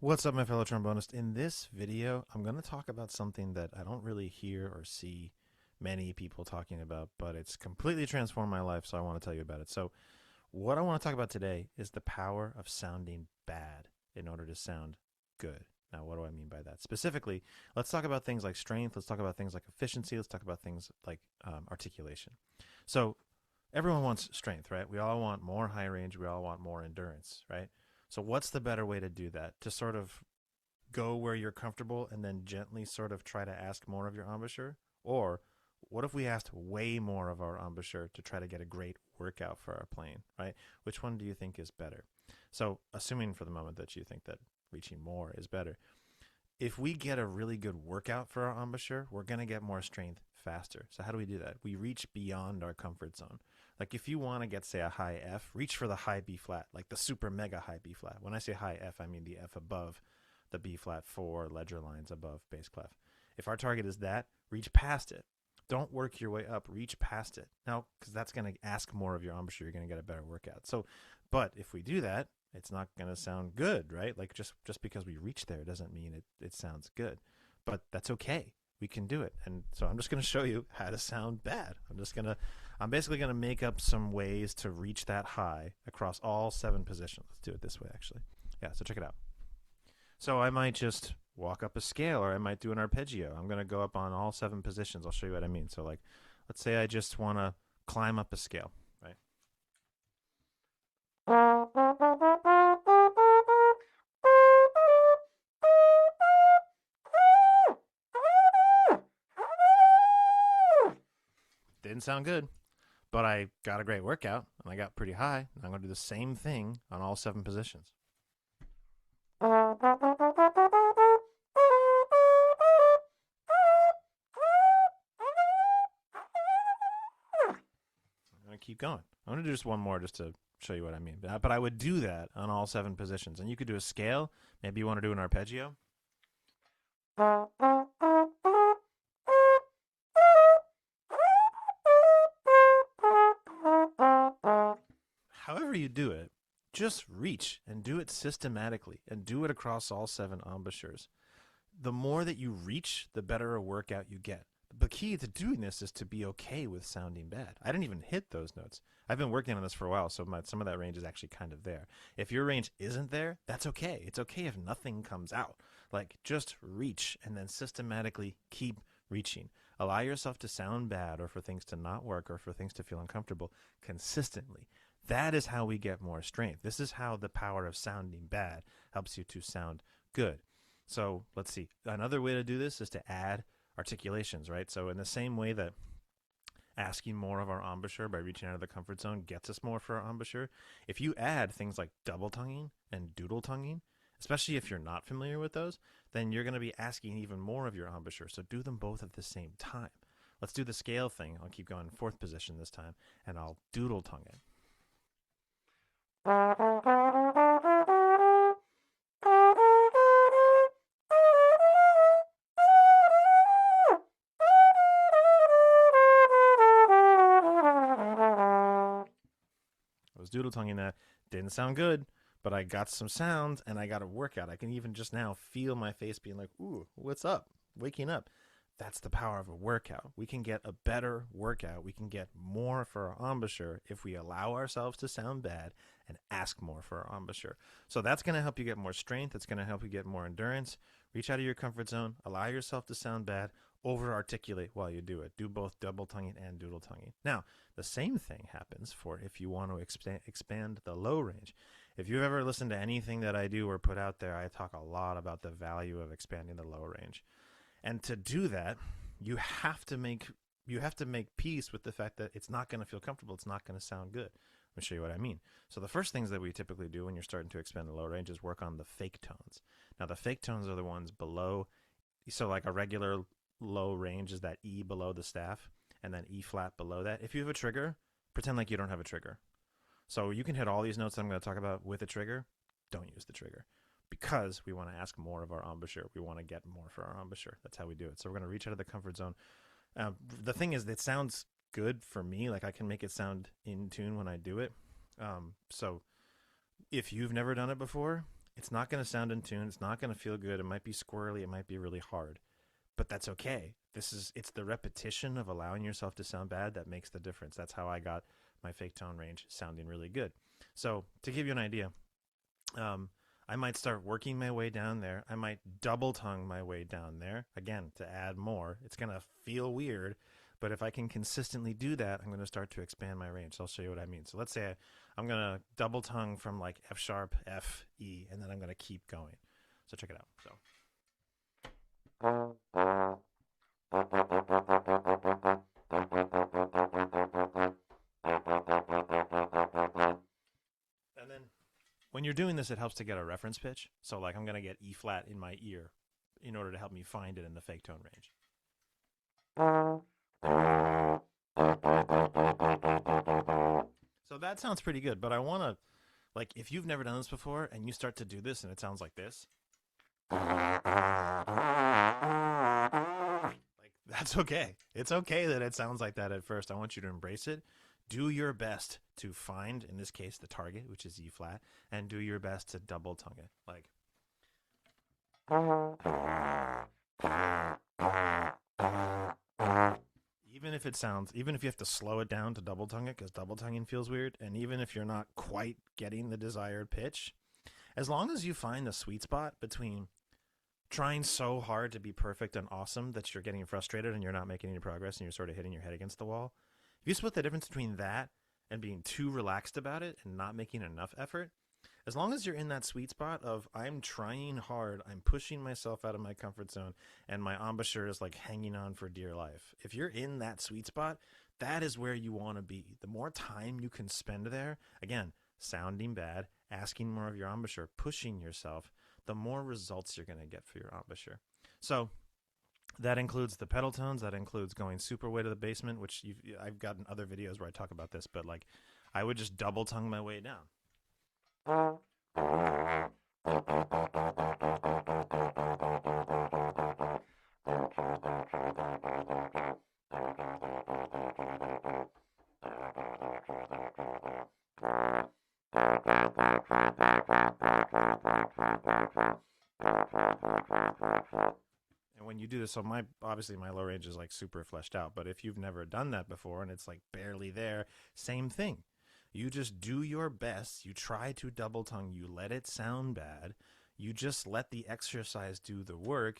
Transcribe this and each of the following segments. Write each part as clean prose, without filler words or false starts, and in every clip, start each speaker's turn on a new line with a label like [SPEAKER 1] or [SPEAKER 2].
[SPEAKER 1] What's up, my fellow trombonists? In this video, I'm going to talk about something that I don't really hear or see many people talking about, but it's completely transformed my life, so I want to tell you about it. So, what I want to talk about today is the power of sounding bad in order to sound good. Now, what do I mean by that? Specifically, let's talk about things like strength, let's talk about things like efficiency, let's talk about things like articulation. So, everyone wants strength, right? We all want more high range, we all want more endurance, right? So, what's the better way to do that? To sort of go where you're comfortable and then gently sort of try to ask more of your embouchure? Or what if we asked way more of our embouchure to try to get a great workout for our playing, right? Which one do you think is better? So, assuming for the moment that you think that reaching more is better, if we get a really good workout for our embouchure, we're going to get more strength faster. So how do we do that? We reach beyond our comfort zone. Like if you want to get, say, a high F, reach for the high B flat, like the super mega high B flat. When I say high F, I mean the F above the B flat 4 ledger lines above bass clef. If our target is that, reach past it. Don't work your way up. Reach past it. Now, because that's going to ask more of your embouchure, you're going to get a better workout. So, but if we do that, it's not going to sound good, right? Like just because we reach there doesn't mean it sounds good. But that's okay. We can do it. And so I'm just going to show you how to sound bad. I'm basically going to make up some ways to reach that high across all 7 positions. Let's do it this way, actually. Yeah, so check it out. So I might just walk up a scale, or I might do an arpeggio. I'm going to go up on all 7 positions. I'll show you what I mean. So like, let's say I just want to climb up a scale, right? Didn't sound good, but I got a great workout and I got pretty high. I'm going to do the same thing on all 7 positions. I'm going to keep going. I'm going to do just one more just to show you what I mean. But I would do that on all 7 positions. And you could do a scale. Maybe you want to do an arpeggio. However you do it, just reach and do it systematically and do it across all 7 embouchures. The more that you reach, the better a workout you get. The key to doing this is to be okay with sounding bad. I didn't even hit those notes. I've been working on this for a while, so some of that range is actually kind of there. If your range isn't there, that's okay. It's okay if nothing comes out. Like, just reach and then systematically keep reaching. Allow yourself to sound bad or for things to not work or for things to feel uncomfortable consistently. That is how we get more strength. This is how the power of sounding bad helps you to sound good. So let's see. Another way to do this is to add articulations, right? So in the same way that asking more of our embouchure by reaching out of the comfort zone gets us more for our embouchure, if you add things like double tonguing and doodle tonguing, especially if you're not familiar with those, then you're going to be asking even more of your embouchure. So do them both at the same time. Let's do the scale thing. I'll keep going 4th position this time, and I'll doodle tongue it. I was doodle tonguing that. Didn't sound good, but I got some sounds and I got a workout. I can even just now feel my face being like, ooh, what's up? Waking up. That's the power of a workout. We can get a better workout. We can get more for our embouchure if we allow ourselves to sound bad and ask more for our embouchure. So that's going to help you get more strength. It's going to help you get more endurance. Reach out of your comfort zone. Allow yourself to sound bad. Over articulate while you do it. Do both double tonguing and doodle tonguing. Now, the same thing happens for if you want to expand the low range. If you've ever listened to anything that I do or put out there, I talk a lot about the value of expanding the low range. And to do that, you have to make peace with the fact that it's not going to feel comfortable. It's not going to sound good. Let me show you what I mean. So the first things that we typically do when you're starting to expand the low range is work on the fake tones. Now, the fake tones are the ones below. So like a regular low range is that E below the staff and then E flat below that. If you have a trigger, pretend like you don't have a trigger. So you can hit all these notes that I'm going to talk about with a trigger. Don't use the trigger because we want to ask more of our embouchure. We want to get more for our embouchure. That's how we do it. So we're going to reach out of the comfort zone. The thing is, it sounds good for me. Like I can make it sound in tune when I do it. So if you've never done it before, It's not going to sound in tune. It's not going to feel good. It might be squirrely. It might be really hard, but that's okay. It's the repetition of allowing yourself to sound bad that makes the difference. That's how I got my fake tone range sounding really good. So to give you an idea, um, I might start working my way down there. I might double tongue my way down there. Again, to add more. It's going to feel weird, but if I can consistently do that, I'm going to start to expand my range. So I'll show you what I mean. So let's say I'm going to double tongue from like F sharp, F, E, and then I'm going to keep going. So check it out. So. And then when you're doing this, it helps to get a reference pitch. So like I'm going to get E flat in my ear in order to help me find it in the fake tone range. So that sounds pretty good, but I want to, like, if you've never done this before and you start to do this and it sounds like this, like, that's okay. It's okay that it sounds like that at first. I want you to embrace it. Do your best to find, in this case, the target, which is E flat, and do your best to double tongue it. Like, even if you have to slow it down to double tongue it, because double tonguing feels weird, and even if you're not quite getting the desired pitch, as long as you find the sweet spot between trying so hard to be perfect and awesome that you're getting frustrated and you're not making any progress and you're sort of hitting your head against the wall, if you split the difference between that and being too relaxed about it and not making enough effort, as long as you're in that sweet spot of I'm trying hard, I'm pushing myself out of my comfort zone, and my embouchure is like hanging on for dear life. If you're in that sweet spot, that is where you want to be. The more time you can spend there, again, sounding bad, asking more of your embouchure, pushing yourself, the more results you're going to get for your embouchure. So that includes the pedal tones. That includes going super way to the basement, which I've gotten other videos where I talk about this, but like I would just double tongue my way down. And when you do this, so obviously my low range is like super fleshed out, but if you've never done that before and it's like barely there, same thing. You just do your best. You try to double tongue. You let it sound bad. You just let the exercise do the work.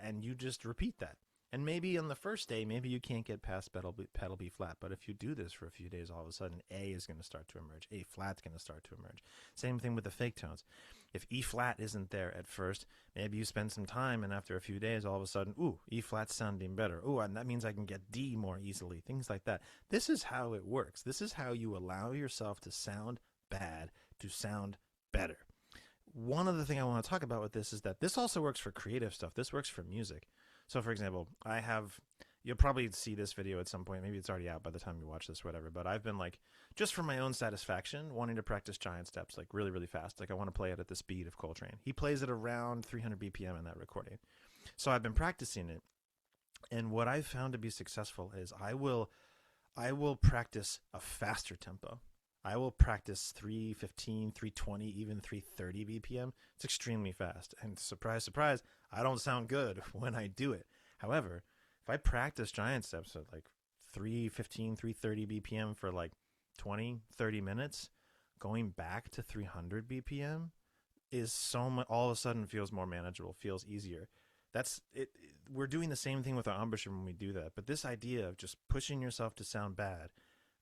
[SPEAKER 1] And you just repeat that. And maybe on the first day, maybe you can't get past pedal B flat. But if you do this for a few days, all of a sudden A is going to start to emerge. A flat's going to start to emerge. Same thing with the fake tones. If E flat isn't there at first, maybe you spend some time, and after a few days, all of a sudden, ooh, E flat's sounding better. Ooh, and that means I can get D more easily. Things like that. This is how it works. This is how you allow yourself to sound bad to sound better. One other thing I want to talk about with this is that this also works for creative stuff. This works for music. So, for example, you'll probably see this video at some point. Maybe it's already out by the time you watch this or whatever. But I've been like, just for my own satisfaction, wanting to practice giant steps like really, really fast. Like I want to play it at the speed of Coltrane. He plays it around 300 BPM in that recording. So I've been practicing it. And what I've found to be successful is I will practice a faster tempo. I will practice 315, 320, even 330 BPM. It's extremely fast. And surprise, surprise, I don't sound good when I do it. However, if I practice giant steps at like 315, 330 BPM for like 20, 30 minutes, going back to 300 BPM is so much, all of a sudden feels more manageable, feels easier. That's it. We're doing the same thing with our embouchure when we do that. But this idea of just pushing yourself to sound bad,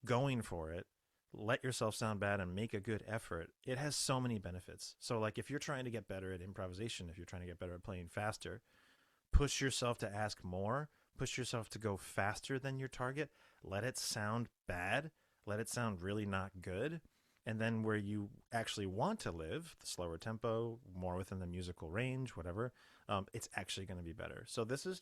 [SPEAKER 1] going for it, let yourself sound bad and make a good effort, it has so many benefits. So like if you're trying to get better at improvisation, if you're trying to get better at playing faster, push yourself to ask more, push yourself to go faster than your target, let it sound bad, let it sound really not good, and then where you actually want to live, the slower tempo, more within the musical range, whatever, it's actually going to be better. So this has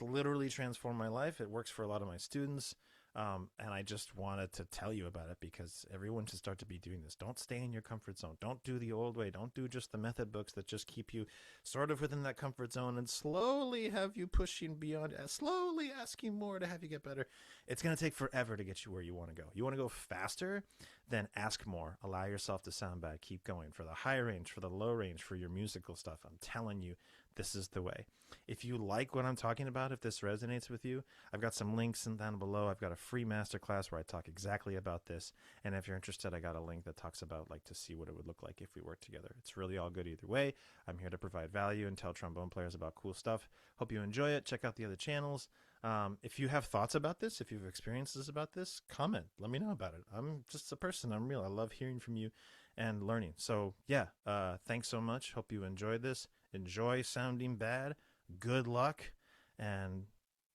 [SPEAKER 1] literally transformed my life. It works for a lot of my students. And I just wanted to tell you about it because everyone should start to be doing this. Don't stay in your comfort zone. Don't do the old way. Don't do just the method books that just keep you sort of within that comfort zone and slowly have you pushing beyond, slowly asking more to have you get better. It's going to take forever to get you where you want to go. You want to go faster? then ask more. Allow yourself to sound bad. Keep going. For the high range, for the low range, for your musical stuff, I'm telling you, this is the way. If you like what I'm talking about, if this resonates with you, I've got some links down below. I've got a free masterclass where I talk exactly about this. And if you're interested, I got a link that talks about like to see what it would look like if we worked together. It's really all good either way. I'm here to provide value and tell trombone players about cool stuff. Hope you enjoy it. Check out the other channels. If you have thoughts about this, if you have experiences about this, comment. Let me know about it. I'm just a person. I'm real. I love hearing from you and learning. So yeah, thanks so much. Hope you enjoyed this. Enjoy sounding bad. Good luck. And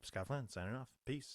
[SPEAKER 1] Scott Flynn signing off. Peace.